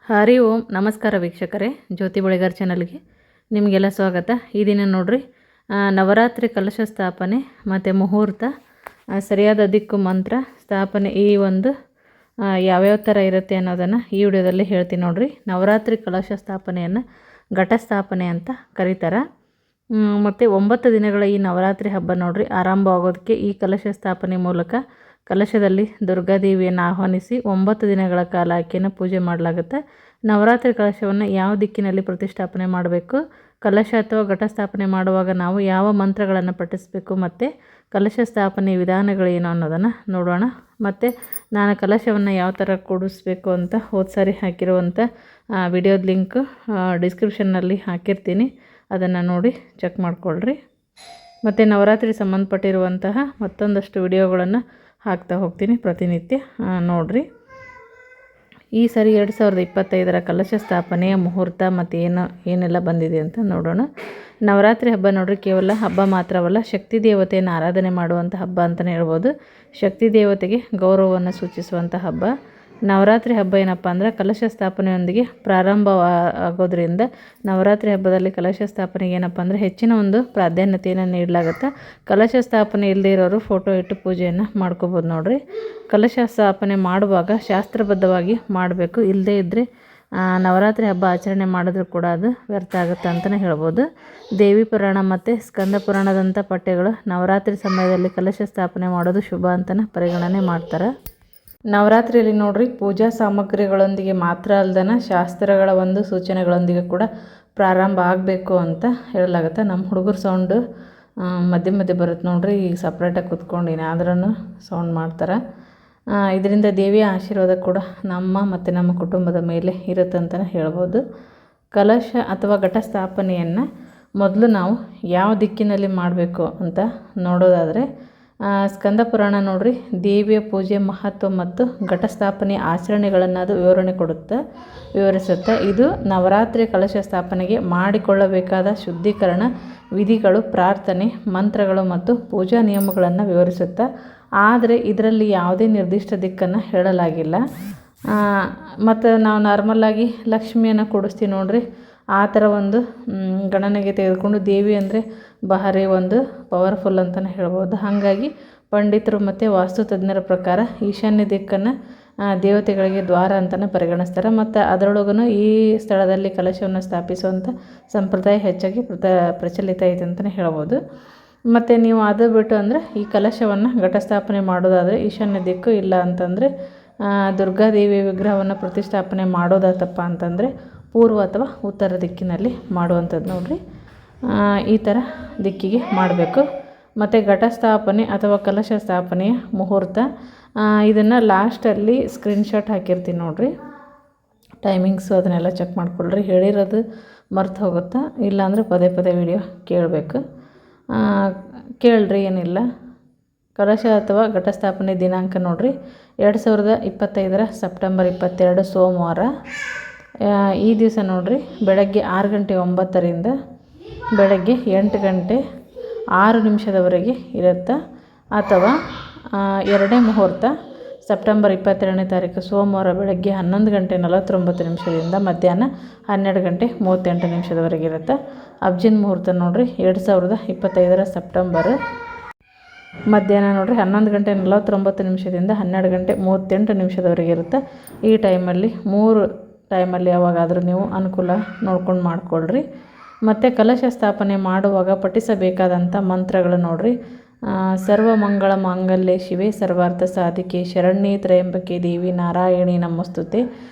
ಹರಿ ಓಂ ನಮಸ್ಕಾರ ವೀಕ್ಷಕರೇ, ಜ್ಯೋತಿ ಬಳಿಗಾರ್ ಚಾನಲ್ಗೆ ನಿಮಗೆಲ್ಲ ಸ್ವಾಗತ. ಈ ದಿನ ನೋಡ್ರಿ ನವರಾತ್ರಿ ಕಲಶ ಸ್ಥಾಪನೆ ಮತ್ತು ಮುಹೂರ್ತ, ಸರಿಯಾದ ದಿಕ್ಕು ಮಂತ್ರ ಸ್ಥಾಪನೆ ಈ ಒಂದು ಯಾವ್ಯಾವ ಥರ ಇರುತ್ತೆ ಅನ್ನೋದನ್ನು ಈ ವಿಡಿಯೋದಲ್ಲಿ ಹೇಳ್ತೀನಿ ನೋಡ್ರಿ. ನವರಾತ್ರಿ ಕಲಶ ಸ್ಥಾಪನೆಯನ್ನು ಘಟ ಸ್ಥಾಪನೆ ಅಂತ ಕರೀತಾರೆ. ಮತ್ತು 9 ದಿನಗಳ ಈ ನವರಾತ್ರಿ ಹಬ್ಬ ನೋಡ್ರಿ ಆರಂಭವಾಗೋದಕ್ಕೆ ಈ ಕಲಶ ಸ್ಥಾಪನೆ ಮೂಲಕ ಕಲಶದಲ್ಲಿ ದುರ್ಗಾದೇವಿಯನ್ನು ಆಹ್ವಾನಿಸಿ 9 ದಿನಗಳ ಕಾಲ ಆಕೆಯನ್ನು ಪೂಜೆ ಮಾಡಲಾಗುತ್ತೆ. ನವರಾತ್ರಿ ಕಲಶವನ್ನು ಯಾವ ದಿಕ್ಕಿನಲ್ಲಿ ಪ್ರತಿಷ್ಠಾಪನೆ ಮಾಡಬೇಕು, ಕಲಶ ಅಥವಾ ಘಟ ಸ್ಥಾಪನೆ ಮಾಡುವಾಗ ನಾವು ಯಾವ ಮಂತ್ರಗಳನ್ನು ಪಠಿಸಬೇಕು ಮತ್ತು ಕಲಶ ಸ್ಥಾಪನೆ ವಿಧಾನಗಳೇನು ಅನ್ನೋದನ್ನು ನೋಡೋಣ. ಮತ್ತು ನಾನು ಕಲಶವನ್ನು ಯಾವ ಥರ ಕೂಡಿಸ್ಬೇಕು ಅಂತ ಹೋದ ಸಾರಿ ಹಾಕಿರುವಂಥ ವಿಡಿಯೋದ ಲಿಂಕ್ ಡಿಸ್ಕ್ರಿಪ್ಷನ್ನಲ್ಲಿ ಹಾಕಿರ್ತೀನಿ, ಅದನ್ನು ನೋಡಿ ಚೆಕ್ ಮಾಡಿಕೊಳ್ಳ್ರಿ. ಮತ್ತು ನವರಾತ್ರಿ ಸಂಬಂಧಪಟ್ಟಿರುವಂತಹ ಮತ್ತೊಂದಷ್ಟು ವಿಡಿಯೋಗಳನ್ನು ಹಾಕ್ತಾ ಹೋಗ್ತೀನಿ, ಪ್ರತಿನಿತ್ಯ ನೋಡಿರಿ. ಈ ಸರಿ 2025ರ ಕಲಶ ಸ್ಥಾಪನೆಯ ಮುಹೂರ್ತ ಮತ್ತು ಏನೆಲ್ಲ ಬಂದಿದೆ ಅಂತ ನೋಡೋಣ. ನವರಾತ್ರಿ ಹಬ್ಬ ನೋಡ್ರಿ ಕೇವಲ ಹಬ್ಬ ಮಾತ್ರವಲ್ಲ, ಶಕ್ತಿ ದೇವತೆಯನ್ನು ಆರಾಧನೆ ಮಾಡುವಂಥ ಹಬ್ಬ ಅಂತಲೇ ಹೇಳ್ಬೋದು. ಶಕ್ತಿ ದೇವತೆಗೆ ಗೌರವವನ್ನು ಸೂಚಿಸುವಂಥ ಹಬ್ಬ ನವರಾತ್ರಿ ಹಬ್ಬ. ಏನಪ್ಪ ಅಂದರೆ ಕಲಶ ಸ್ಥಾಪನೆಯೊಂದಿಗೆ ಪ್ರಾರಂಭವಾಗೋದ್ರಿಂದ ನವರಾತ್ರಿ ಹಬ್ಬದಲ್ಲಿ ಕಲಶ ಸ್ಥಾಪನೆಗೆ ಏನಪ್ಪ ಅಂದರೆ ಹೆಚ್ಚಿನ ಒಂದು ಪ್ರಾಧಾನ್ಯತೆಯನ್ನು ನೀಡಲಾಗುತ್ತೆ. ಕಲಶ ಸ್ಥಾಪನೆ ಇಲ್ಲದೇ ಇರೋರು ಫೋಟೋ ಇಟ್ಟು ಪೂಜೆಯನ್ನು ಮಾಡ್ಕೋಬೋದು ನೋಡ್ರಿ. ಕಲಶ ಸ್ಥಾಪನೆ ಮಾಡುವಾಗ ಶಾಸ್ತ್ರಬದ್ಧವಾಗಿ ಮಾಡಬೇಕು, ಇಲ್ಲದೇ ಇದ್ದರೆ ನವರಾತ್ರಿ ಹಬ್ಬ ಆಚರಣೆ ಮಾಡಿದ್ರೂ ಕೂಡ ಅದು ವ್ಯರ್ಥ ಆಗುತ್ತೆ ಅಂತಲೇ ಹೇಳ್ಬೋದು. ದೇವಿ ಪುರಾಣ ಮತ್ತು ಸ್ಕಂದ ಪುರಾಣದಂಥ ಪಠ್ಯಗಳು ನವರಾತ್ರಿ ಸಮಯದಲ್ಲಿ ಕಲಶ ಸ್ಥಾಪನೆ ಮಾಡೋದು ಶುಭ ಅಂತಲೇ ಪರಿಗಣನೆ ಮಾಡ್ತಾರೆ. ನವರಾತ್ರಿಯಲ್ಲಿ ನೋಡ್ರಿ ಪೂಜಾ ಸಾಮಗ್ರಿಗಳೊಂದಿಗೆ ಮಾತ್ರ ಅಲ್ದನ ಶಾಸ್ತ್ರಗಳ ಒಂದು ಸೂಚನೆಗಳೊಂದಿಗೆ ಕೂಡ ಪ್ರಾರಂಭ ಆಗಬೇಕು ಅಂತ ಹೇಳಲಾಗುತ್ತೆ. ನಮ್ಮ ಹುಡುಗರು ಸೌಂಡು ಮಧ್ಯೆ ಮಧ್ಯೆ ಬರುತ್ತೆ ನೋಡ್ರಿ. ಈಗ ಸಪ್ರೇಟಾಗಿ ಕೂತ್ಕೊಂಡು ಏನಾದ್ರೂ ಸೌಂಡ್ ಮಾಡ್ತಾರೆ. ಇದರಿಂದ ದೇವಿಯ ಆಶೀರ್ವಾದ ಕೂಡ ನಮ್ಮ ಮತ್ತು ನಮ್ಮ ಕುಟುಂಬದ ಮೇಲೆ ಇರುತ್ತೆ ಅಂತಲೇ ಹೇಳ್ಬೋದು. ಕಲಶ ಅಥವಾ ಘಟ ಸ್ಥಾಪನೆಯನ್ನು ಮೊದಲು ನಾವು ಯಾವ ದಿಕ್ಕಿನಲ್ಲಿ ಮಾಡಬೇಕು ಅಂತ ನೋಡೋದಾದರೆ ಸ್ಕಂದ ಪುರಾಣ ನೋಡ್ರಿ ದೇವಿಯ ಪೂಜೆ ಮಹತ್ವ ಮತ್ತು ಘಟ ಸ್ಥಾಪನೆಯ ಆಚರಣೆಗಳನ್ನು ಅದು ವಿವರಿಸುತ್ತೆ. ಇದು ನವರಾತ್ರಿ ಕಲಶ ಸ್ಥಾಪನೆಗೆ ಮಾಡಿಕೊಳ್ಳಬೇಕಾದ ಶುದ್ಧೀಕರಣ ವಿಧಿಗಳು, ಪ್ರಾರ್ಥನೆ, ಮಂತ್ರಗಳು ಮತ್ತು ಪೂಜಾ ನಿಯಮಗಳನ್ನು ವಿವರಿಸುತ್ತೆ. ಆದರೆ ಇದರಲ್ಲಿ ಯಾವುದೇ ನಿರ್ದಿಷ್ಟ ದಿಕ್ಕನ್ನು ಹೇಳಲಾಗಿಲ್ಲ. ಮತ್ತು ನಾವು ನಾರ್ಮಲಾಗಿ ಲಕ್ಷ್ಮಿಯನ್ನು ಕೂಡಿಸ್ತೀವಿ ನೋಡ್ರಿ, ಆ ಥರ ಒಂದು ಗಣನೆಗೆ ತೆಗೆದುಕೊಂಡು ದೇವಿ ಅಂದರೆ ಭಾರಿ ಒಂದು ಪವರ್ಫುಲ್ ಅಂತಲೇ ಹೇಳ್ಬೋದು. ಹಾಗಾಗಿ ಪಂಡಿತರು ಮತ್ತು ವಾಸ್ತು ತಜ್ಞರ ಪ್ರಕಾರ ಈಶಾನ್ಯ ದಿಕ್ಕನ್ನು ದೇವತೆಗಳಿಗೆ ದ್ವಾರ ಅಂತಲೇ ಪರಿಗಣಿಸ್ತಾರೆ. ಮತ್ತು ಅದರೊಳಗೂ ಈ ಸ್ಥಳದಲ್ಲಿ ಕಲಶವನ್ನು ಸ್ಥಾಪಿಸುವಂಥ ಸಂಪ್ರದಾಯ ಹೆಚ್ಚಾಗಿ ಪ್ರಚಲಿತ ಇದೆ ಅಂತಲೇ ಹೇಳ್ಬೋದು. ಮತ್ತು ನೀವು ಅದು ಬಿಟ್ಟು ಅಂದರೆ ಈ ಕಲಶವನ್ನು ಘಟಸ್ಥಾಪನೆ ಮಾಡೋದಾದರೆ ಈಶಾನ್ಯ ದಿಕ್ಕು, ಇಲ್ಲ ಅಂತಂದರೆ ದುರ್ಗಾದೇವಿ ವಿಗ್ರಹವನ್ನು ಪ್ರತಿಷ್ಠಾಪನೆ ಮಾಡೋದಾತಪ್ಪ ಅಂತಂದರೆ ಪೂರ್ವ ಅಥವಾ ಉತ್ತರ ದಿಕ್ಕಿನಲ್ಲಿ ಮಾಡುವಂಥದ್ದು ನೋಡ್ರಿ. ಈ ಥರ ದಿಕ್ಕಿಗೆ ಮಾಡಬೇಕು. ಮತ್ತು ಘಟಸ್ಥಾಪನೆ ಅಥವಾ ಕಲಶ ಸ್ಥಾಪನೆಯ ಮುಹೂರ್ತ ಇದನ್ನು ಲಾಸ್ಟಲ್ಲಿ ಸ್ಕ್ರೀನ್ಶಾಟ್ ಹಾಕಿರ್ತೀನಿ ನೋಡ್ರಿ. ಟೈಮಿಂಗ್ಸು ಅದನ್ನೆಲ್ಲ ಚೆಕ್ ಮಾಡ್ಕೊಳ್ರಿ. ಹೇಳಿರೋದು ಮರ್ತು ಹೋಗುತ್ತಾ, ಇಲ್ಲಾಂದರೆ ಪದೇ ಪದೇ ವಿಡಿಯೋ ಕೇಳ್ರಿ, ಏನಿಲ್ಲ. ಕಲಶ ಅಥವಾ ಘಟಸ್ಥಾಪನೆ ದಿನಾಂಕ ನೋಡ್ರಿ 2025ರ ಸೆಪ್ಟೆಂಬರ್ 22 ಸೋಮವಾರ. ಈ ದಿವಸ ನೋಡ್ರಿ ಬೆಳಗ್ಗೆ 6:09 ಬೆಳಗ್ಗೆ 8:06 ಇರುತ್ತೆ. ಅಥವಾ ಎರಡನೇ ಮುಹೂರ್ತ ಸೆಪ್ಟೆಂಬರ್ 22ನೇ ತಾರೀಕು ಸೋಮವಾರ ಬೆಳಗ್ಗೆ 11:49 ಮಧ್ಯಾಹ್ನ 12:38 ಇರುತ್ತೆ. ಅಬ್ಜಿನ್ ಮುಹೂರ್ತ ನೋಡ್ರಿ 2025ರ ಸೆಪ್ಟೆಂಬರ್ ಮಧ್ಯಾಹ್ನ ನೋಡ್ರಿ 11:49 12:38 ಇರುತ್ತೆ. ಈ ಟೈಮಲ್ಲಿ 3 ಟೈಮಲ್ಲಿ ಯಾವಾಗಾದರೂ ನೀವು ಅನುಕೂಲ ನೋಡ್ಕೊಂಡು ಮಾಡ್ಕೊಳ್ರಿ. ಮತ್ತು ಕಲಶ ಸ್ಥಾಪನೆ ಮಾಡುವಾಗ ಪಠಿಸಬೇಕಾದಂಥ ಮಂತ್ರಗಳು ನೋಡ್ರಿ. ಸರ್ವಮಂಗಳ ಮಾಂಗಲ್ಯೆ ಶಿವೆ ಸರ್ವಾರ್ಥ ಸಾಧಿಕೆ ಶರಣ್ಯೇ ತ್ರಯಂಬಕೆ ದೇವಿ ನಾರಾಯಣಿ ನಮೋಸ್ತುತೆ.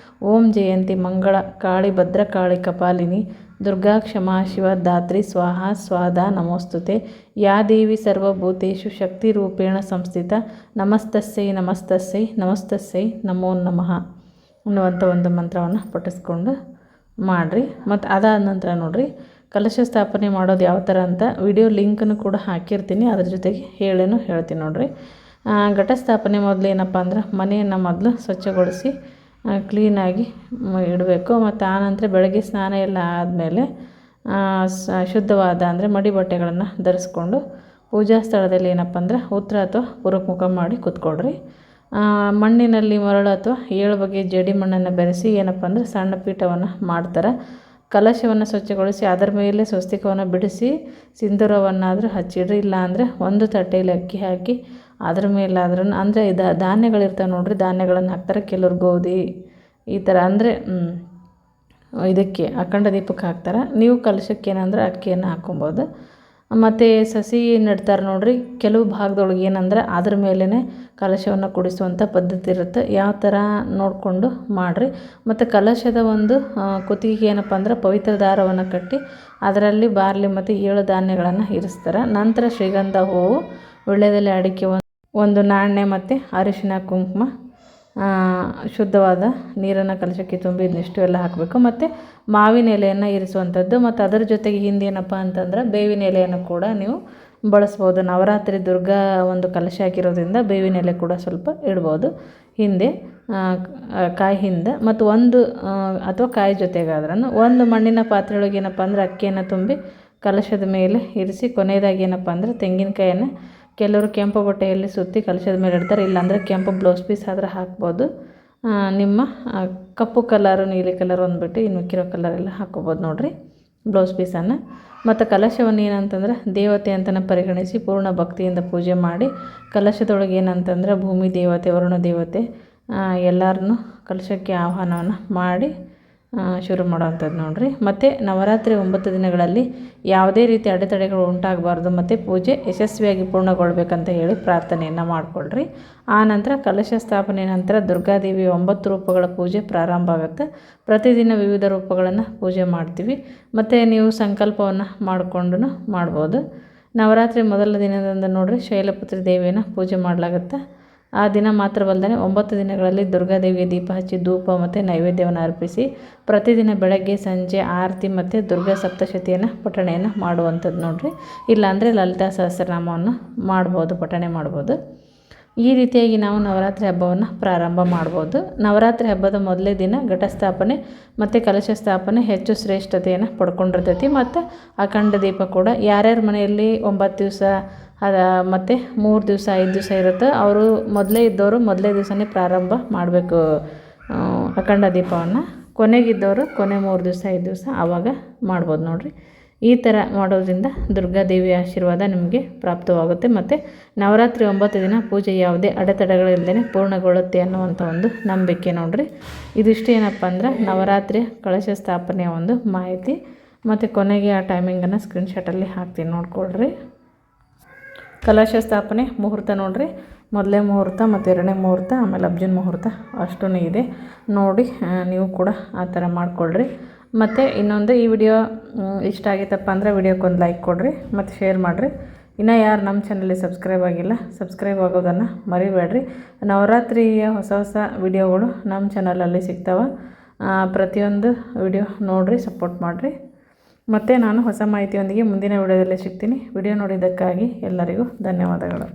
ಓಂ ಜಯಂತಿ ಮಂಗಳ ಕಾಳಿ ಭದ್ರಕಾಳಿ ಕಪಾಲಿನಿ ದುರ್ಗಾ ಕ್ಷಮಾ ಶಿವ ಧಾತ್ರಿ ಸ್ವಾಹಾ ಸ್ವಾದಾ ನಮೋಸ್ತುತೆ. ಯಾ ದೇವಿ ಸರ್ವಭೂತೇಷು ಶಕ್ತಿ ರೂಪೇಣ ಸಂಸ್ಥಿತ ನಮಸ್ತಸ್ಸೈ ನಮಸ್ತಸ್ಸೈ ನಮಸ್ತಸ್ಸೈ ನಮೋ ನಮಃ ಅನ್ನುವಂಥ ಒಂದು ಮಂತ್ರವನ್ನು ಪಠಿಸ್ಕೊಂಡು ಮಾಡಿರಿ. ಮತ್ತು ಅದಾದ ನಂತರ ನೋಡ್ರಿ ಕಲಶ ಸ್ಥಾಪನೆ ಮಾಡೋದು ಯಾವ ಥರ ಅಂತ ವಿಡಿಯೋ ಲಿಂಕನ್ನು ಕೂಡ ಹಾಕಿರ್ತೀನಿ, ಅದ್ರ ಜೊತೆಗೆ ಹೇಳ್ತೀನಿ ನೋಡ್ರಿ. ಘಟ ಸ್ಥಾಪನೆ ಮೊದಲು ಏನಪ್ಪ ಅಂದ್ರೆ ಮನೆಯನ್ನು ಮೊದಲು ಸ್ವಚ್ಛಗೊಳಿಸಿ ಕ್ಲೀನಾಗಿ ಇಡಬೇಕು. ಮತ್ತು ಆನಂತರ ಬೆಳಗ್ಗೆ ಸ್ನಾನ ಎಲ್ಲ ಆದಮೇಲೆ ಶುದ್ಧವಾದ ಅಂದರೆ ಮಡಿ ಬಟ್ಟೆಗಳನ್ನು ಧರಿಸ್ಕೊಂಡು ಪೂಜಾ ಸ್ಥಳದಲ್ಲಿ ಏನಪ್ಪ ಅಂದ್ರೆ ಉತ್ತರ ಅಥವಾ ಪೂರ್ವಕ್ಕೆ ಮುಖ ಮಾಡಿ ಕೂತ್ಕೊಳ್ರಿ. ಮಣ್ಣಿನಲ್ಲಿ ಮರಳು ಅಥವಾ 7 ಬಗೆಯ ಜೇಡಿ ಮಣ್ಣನ್ನು ಬೆರೆಸಿ ಏನಪ್ಪ ಅಂದರೆ ಸಣ್ಣ ಪೀಠವನ್ನು ಮಾಡ್ತಾರೆ. ಕಲಶವನ್ನು ಸ್ವಚ್ಛಗೊಳಿಸಿ ಅದರ ಮೇಲೆ ಸ್ವಸ್ತಿಕವನ್ನು ಬಿಡಿಸಿ ಸಿಂಧೂರವನ್ನಾದರೂ ಹಚ್ಚಿಡ್ರಿ. ಇಲ್ಲ ಅಂದರೆ ಒಂದು ತಟ್ಟೆಯಲ್ಲಿ ಅಕ್ಕಿ ಹಾಕಿ ಅದ್ರ ಮೇಲಾದ್ರೂ ಅಂದರೆ ಧಾನ್ಯಗಳಿರ್ತಾವೆ ನೋಡಿರಿ, ಧಾನ್ಯಗಳನ್ನು ಹಾಕ್ತಾರೆ. ಕೆಲವ್ರು ಗೋಧಿ ಈ ಥರ ಅಂದರೆ ಇದಕ್ಕೆ ಅಖಂಡ ದೀಪಕ್ಕೆ ಹಾಕ್ತಾರೆ. ನೀವು ಕಲಶಕ್ಕೆ ಏನಂದ್ರೆ ಅಕ್ಕಿಯನ್ನು ಹಾಕ್ಕೊಬೋದು. ಮತ್ತು ಸಸಿ ನೆಡ್ತಾರೆ ನೋಡಿರಿ, ಕೆಲವು ಭಾಗದೊಳಗೆ ಏನಂದ್ರೆ ಅದ್ರ ಮೇಲೇ ಕಲಶವನ್ನು ಕುಡಿಸುವಂಥ ಪದ್ಧತಿ ಇರುತ್ತೆ. ಯಾವ ಥರ ನೋಡಿಕೊಂಡು ಮಾಡಿರಿ. ಮತ್ತು ಕಲಶದ ಒಂದು ಕುತ್ತಿಗೆಗೆ ಏನಪ್ಪ ಅಂದ್ರೆ ಪವಿತ್ರ ದಾರವನ್ನು ಕಟ್ಟಿ ಅದರಲ್ಲಿ ಬಾರ್ಲಿ ಮತ್ತು 7 ಧಾನ್ಯಗಳನ್ನು ಇರಿಸ್ತಾರೆ. ನಂತರ ಶ್ರೀಗಂಧ ಹೂವು, ವೀಳ್ಯದೆಲೆ, ಅಡಿಕೆ, ಒಂದು ನಾಣ್ಯ ಮತ್ತು ಅರಿಶಿನ ಕುಂಕುಮ, ಶುದ್ಧವಾದ ನೀರನ್ನು ಕಲಶಕ್ಕೆ ತುಂಬಿ ಇದನ್ನಿಷ್ಟು ಎಲ್ಲ ಹಾಕಬೇಕು. ಮತ್ತು ಮಾವಿನ ಎಲೆಯನ್ನು ಇರಿಸುವಂಥದ್ದು. ಮತ್ತು ಅದರ ಜೊತೆಗೆ ಹಿಂದೇನಪ್ಪ ಅಂತಂದ್ರೆ ಬೇವಿನ ಎಲೆಯನ್ನು ಕೂಡ ನೀವು ಬಳಸ್ಬೋದು. ನವರಾತ್ರಿ ದುರ್ಗಾ ಒಂದು ಕಲಶ ಹಾಕಿರೋದ್ರಿಂದ ಬೇವಿನ ಎಲೆ ಕೂಡ ಸ್ವಲ್ಪ ಇಡ್ಬೋದು ಹಿಂದೆ, ಕಾಯಿ ಹಿಂದೆ. ಮತ್ತು ಒಂದು ಅಥವಾ ಕಾಯಿ ಜೊತೆಗಾದ್ರೂ ಒಂದು ಮಣ್ಣಿನ ಪಾತ್ರೆಯೊಳಗೆ ಏನಪ್ಪ ಅಂದ್ರೆ ಅಕ್ಕಿಯನ್ನು ತುಂಬಿ ಕಲಶದ ಮೇಲೆ ಇರಿಸಿ ಕೊನೆಯದಾಗಿ ಏನಪ್ಪ ಅಂದರೆ ತೆಂಗಿನಕಾಯನ್ನು ಕೆಲವರು ಕೆಂಪು ಬಟ್ಟೆಯಲ್ಲಿ ಸುತ್ತಿ ಕಲಶದ ಮೇಲೆ ಇಡ್ತಾರೆ. ಇಲ್ಲಾಂದರೆ ಕೆಂಪು ಬ್ಲೌಸ್ ಪೀಸ್ ಆದ್ರೆ ಹಾಕ್ಬೋದು. ನಿಮ್ಮ ಕಪ್ಪು ಕಲರು, ನೀಲಿ ಕಲರ್ ಒಂದ್ಬಿಟ್ಟು ಇನ್ನು ಮಿಕ್ಕಿರೋ ಕಲರೆಲ್ಲ ಹಾಕ್ಕೋಬೋದು ನೋಡಿರಿ ಬ್ಲೌಸ್ ಪೀಸನ್ನು. ಮತ್ತು ಕಲಶವನ್ನು ಏನಂತಂದ್ರೆ ದೇವತೆ ಅಂತಲೇ ಪರಿಗಣಿಸಿ ಪೂರ್ಣ ಭಕ್ತಿಯಿಂದ ಪೂಜೆ ಮಾಡಿ ಕಲಶದೊಳಗೆ ಏನಂತಂದ್ರೆ ಭೂಮಿ ದೇವತೆ, ವರುಣ ದೇವತೆ ಎಲ್ಲರನ್ನೂ ಕಲಶಕ್ಕೆ ಆಹ್ವಾನವನ್ನು ಮಾಡಿ ಶುರು ಮಾಡೋವಂಥದ್ದು ನೋಡಿರಿ. ಮತ್ತು ನವರಾತ್ರಿ 9 ದಿನಗಳಲ್ಲಿ ಯಾವುದೇ ರೀತಿ ಅಡೆತಡೆಗಳು ಉಂಟಾಗಬಾರ್ದು ಮತ್ತು ಪೂಜೆ ಯಶಸ್ವಿಯಾಗಿ ಪೂರ್ಣಗೊಳ್ಬೇಕಂತ ಹೇಳಿ ಪ್ರಾರ್ಥನೆಯನ್ನು ಮಾಡಿಕೊಳ್ಳ್ರಿ. ಆ ನಂತರ ಕಲಶ ಸ್ಥಾಪನೆ ನಂತರ ದುರ್ಗಾದೇವಿ 9 ರೂಪಗಳ ಪೂಜೆ ಪ್ರಾರಂಭ ಆಗುತ್ತೆ. ಪ್ರತಿದಿನ ವಿವಿಧ ರೂಪಗಳನ್ನು ಪೂಜೆ ಮಾಡ್ತೀವಿ. ಮತ್ತು ನೀವು ಸಂಕಲ್ಪವನ್ನು ಮಾಡಿಕೊಂಡು ಮಾಡ್ಬೋದು. ನವರಾತ್ರಿ ಮೊದಲ ದಿನದಂದು ನೋಡಿರಿ ಶೈಲಪುತ್ರಿ ದೇವಿಯನ್ನು ಪೂಜೆ ಮಾಡಲಾಗುತ್ತೆ. ಆ ದಿನ ಮಾತ್ರವಲ್ಲದೆ 9 ದಿನಗಳಲ್ಲಿ ದುರ್ಗಾದೇವಿಗೆ ದೀಪ ಹಚ್ಚಿ ಧೂಪ ಮತ್ತು ನೈವೇದ್ಯವನ್ನು ಅರ್ಪಿಸಿ ಪ್ರತಿದಿನ ಬೆಳಗ್ಗೆ ಸಂಜೆ ಆರತಿ ಮತ್ತು ದುರ್ಗಾ ಸಪ್ತಶತಿಯನ್ನು ಪಠಣೆಯನ್ನು ಮಾಡುವಂಥದ್ದು ನೋಡಿರಿ. ಇಲ್ಲಾಂದರೆ ಲಲಿತಾ ಸಹಸ್ರನಾಮವನ್ನು ಮಾಡ್ಬೋದು, ಪಠಣೆ ಮಾಡ್ಬೋದು. ಈ ರೀತಿಯಾಗಿ ನಾವು ನವರಾತ್ರಿ ಹಬ್ಬವನ್ನು ಪ್ರಾರಂಭ ಮಾಡ್ಬೋದು. ನವರಾತ್ರಿ ಹಬ್ಬದ ಮೊದಲೇ ದಿನ ಘಟಸ್ಥಾಪನೆ ಮತ್ತು ಕಲಶ ಸ್ಥಾಪನೆ ಹೆಚ್ಚು ಶ್ರೇಷ್ಠತೆಯನ್ನು ಪಡ್ಕೊಂಡಿರ್ತೈತಿ. ಮತ್ತು ಅಖಂಡ ದೀಪ ಕೂಡ ಯಾರ್ಯಾರ ಮನೆಯಲ್ಲಿ 9 ದಿವಸ ಮತ್ತು 3 ದಿವಸ 5 ದಿವಸ ಇರುತ್ತೆ, ಅವರು ಮೊದಲೇ ಇದ್ದವರು ಮೊದಲೇ ದಿವಸನೇ ಪ್ರಾರಂಭ ಮಾಡಬೇಕು ಅಖಂಡ ದೀಪವನ್ನು. ಕೊನೆಗಿದ್ದವರು ಕೊನೆ 3 ದಿವಸ 5 ದಿವಸ ಆವಾಗ ಮಾಡ್ಬೋದು ನೋಡಿರಿ. ಈ ಥರ ಮಾಡೋದ್ರಿಂದ ದುರ್ಗಾದೇವಿಯ ಆಶೀರ್ವಾದ ನಿಮಗೆ ಪ್ರಾಪ್ತವಾಗುತ್ತೆ. ಮತ್ತು ನವರಾತ್ರಿ 9 ದಿನ ಪೂಜೆ ಯಾವುದೇ ಅಡೆತಡೆಗಳಿಲ್ಲದೆ ಪೂರ್ಣಗೊಳ್ಳುತ್ತೆ ಅನ್ನುವಂಥ ಒಂದು ನಂಬಿಕೆ ನೋಡಿರಿ. ಇದಿಷ್ಟು ಏನಪ್ಪ ಅಂದ್ರೆ ನವರಾತ್ರಿಯ ಕಲಶ ಸ್ಥಾಪನೆಯ ಒಂದು ಮಾಹಿತಿ. ಮತ್ತು ಕೊನೆಗೆ ಆ ಟೈಮಿಂಗನ್ನು ಸ್ಕ್ರೀನ್ಶಾಟಲ್ಲಿ ಹಾಕ್ತೀನಿ, ನೋಡ್ಕೊಳ್ರಿ. ಕಲಶ ಸ್ಥಾಪನೆ ಮುಹೂರ್ತ ನೋಡಿರಿ, ಮೊದಲೇ ಮುಹೂರ್ತ ಮತ್ತು 2ನೇ ಮುಹೂರ್ತ, ಆಮೇಲೆ ಅಬ್ಜನ್ ಮುಹೂರ್ತ ಅಷ್ಟೂ ಇದೆ ನೋಡಿ. ನೀವು ಕೂಡ ಆ ಥರ ಮಾಡಿಕೊಳ್ರಿ. ಮತ್ತು ಇನ್ನೊಂದು, ಈ ವಿಡಿಯೋ ಇಷ್ಟ ಆಗಿತ್ತಪ್ಪ ಅಂದರೆ ವಿಡಿಯೋಕ್ಕೊಂದು ಲೈಕ್ ಕೊಡಿರಿ ಮತ್ತು ಶೇರ್ ಮಾಡಿರಿ. ಇನ್ನು ಯಾರು ನಮ್ಮ ಚಾನಲ್ಗೆ ಸಬ್ಸ್ಕ್ರೈಬ್ ಆಗಿಲ್ಲ, ಸಬ್ಸ್ಕ್ರೈಬ್ ಆಗೋದನ್ನು ಮರಿಬೇಡ್ರಿ. ನವರಾತ್ರಿಯ ಹೊಸ ಹೊಸ ವಿಡಿಯೋಗಳು ನಮ್ಮ ಚಾನಲಲ್ಲಿ ಸಿಗ್ತಾವೆ. ಪ್ರತಿಯೊಂದು ವಿಡಿಯೋ ನೋಡಿರಿ, ಸಪೋರ್ಟ್ ಮಾಡಿರಿ. ಮತ್ತು ನಾನು ಹೊಸ ಮಾಹಿತಿಯೊಂದಿಗೆ ಮುಂದಿನ ವಿಡಿಯೋದಲ್ಲಿ ಸಿಗ್ತೀನಿ. ವಿಡಿಯೋ ನೋಡಿದ್ದಕ್ಕಾಗಿ ಎಲ್ಲರಿಗೂ ಧನ್ಯವಾದಗಳು.